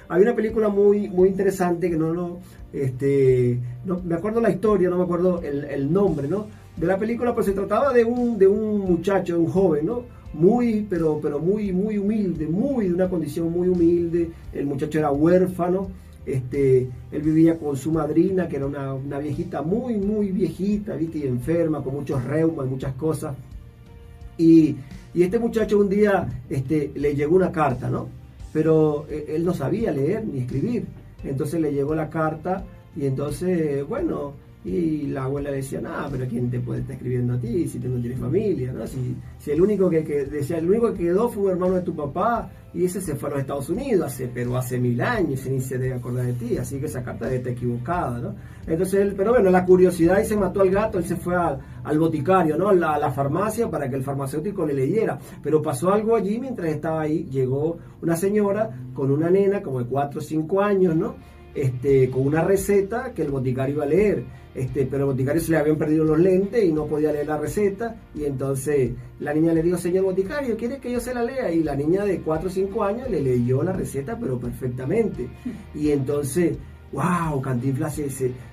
Hay una película muy interesante que no me acuerdo la historia, no me acuerdo el nombre, ¿no? De la película, pues se trataba de un muchacho, de un joven, ¿no? Pero muy humilde, de una condición muy humilde. El muchacho era huérfano. Él vivía con su madrina, que era una viejita muy viejita, ¿viste? Y enferma, con muchos reumas y muchas cosas. Y este muchacho un día le llegó una carta, ¿no? Pero él no sabía leer ni escribir. Entonces le llegó la carta y entonces, bueno, y la abuela decía, nada, pero ¿quién te puede estar escribiendo a ti si tú no tienes familia, ¿no? Si el único el único que quedó fue un hermano de tu papá y ese se fue a los Estados Unidos pero hace 1000 años y ni se debe acordar de ti, así que esa carta debe estar equivocada, ¿no? Entonces él, pero bueno, la curiosidad, y se mató al gato, él se fue al boticario, ¿no? A la farmacia para que el farmacéutico le leyera, pero pasó algo allí mientras estaba ahí. Llegó una señora con una nena como de 4 o 5 años, ¿no? Con una receta que el boticario iba a leer, pero el boticario se le habían perdido los lentes y no podía leer la receta, y entonces la niña le dijo, señor boticario, ¿quiere que yo se la lea? Y la niña de 4 o 5 años le leyó la receta, pero perfectamente, y entonces, wow, Cantinflas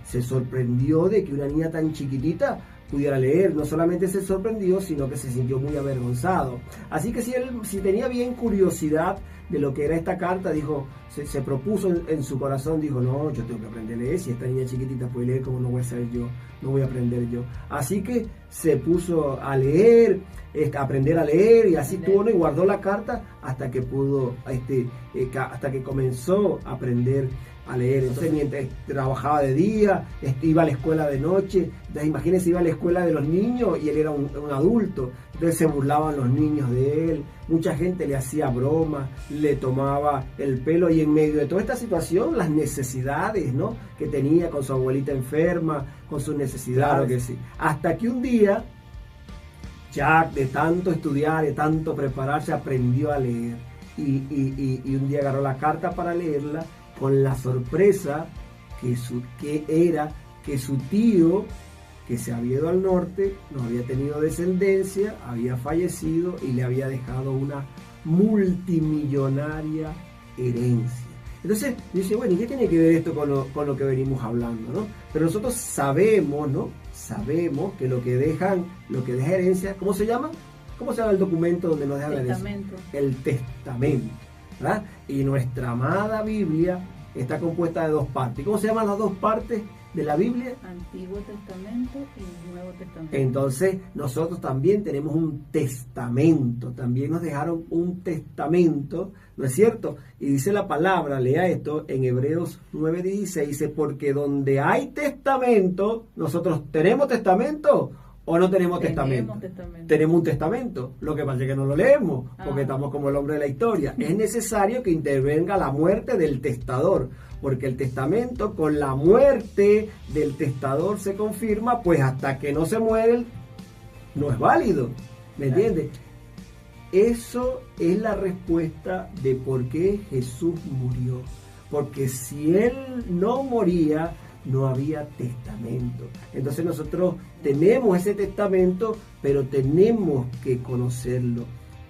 se sorprendió de que una niña tan chiquitita pudiera leer. No solamente se sorprendió, sino que se sintió muy avergonzado. Así que si tenía bien curiosidad de lo que era esta carta, dijo, se propuso en su corazón, dijo, no, yo tengo que aprender a leer. Si esta niña chiquitita puede leer, ¿cómo no voy a saber yo? No voy a aprender yo. Así que se puso a leer, a aprender a leer, y así tuvo, ¿no? Y guardó la carta hasta que pudo, hasta que comenzó a aprender a leer. Entonces, mientras trabajaba de día, iba a la escuela de noche. Entonces, imagínense, iba a la escuela de los niños y él era un adulto. Entonces se burlaban los niños de él, mucha gente le hacía broma, le tomaba el pelo, y en medio de toda esta situación, las necesidades, ¿no?, que tenía con su abuelita enferma, con sus necesidades. Claro que sí. Hasta que un día, ya de tanto estudiar, de tanto prepararse, aprendió a leer. Y un día agarró la carta para leerla, con la sorpresa que su tío, que se había ido al norte, no había tenido descendencia, había fallecido y le había dejado una multimillonaria herencia. Entonces dice, bueno, ¿y qué tiene que ver esto con lo que venimos hablando, ¿no? Pero nosotros sabemos, ¿no? Sabemos que lo que deja herencia, ¿cómo se llama? ¿Cómo se llama el documento donde nos dejan la herencia? El testamento, ¿verdad? Y nuestra amada Biblia está compuesta de 2 partes. ¿Cómo se llaman las 2 partes de la Biblia? Antiguo Testamento y Nuevo Testamento. Entonces nosotros también tenemos un testamento, también nos dejaron un testamento, ¿no es cierto? Y dice la palabra, lea esto en Hebreos 9:16, dice, porque donde hay testamento, nosotros tenemos testamento. ¿O no tenemos testamento? Tenemos un testamento. Lo que pasa es que no lo leemos, porque estamos como el hombre de la historia. Es necesario que intervenga la muerte del testador, porque el testamento, con la muerte del testador se confirma, pues hasta que no se muere, no es válido. ¿Me entiendes? Eso es la respuesta de por qué Jesús murió. Porque si Él no moría, no había testamento. Entonces nosotros tenemos ese testamento, pero tenemos que conocerlo.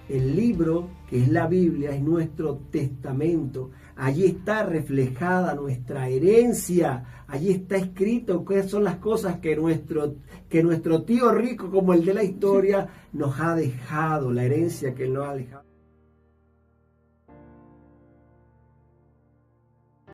El libro, que es la Biblia, es nuestro testamento. Allí está reflejada nuestra herencia. Allí está escrito qué son las cosas que nuestro tío rico, como el de la historia, nos ha dejado, la herencia que él nos ha dejado.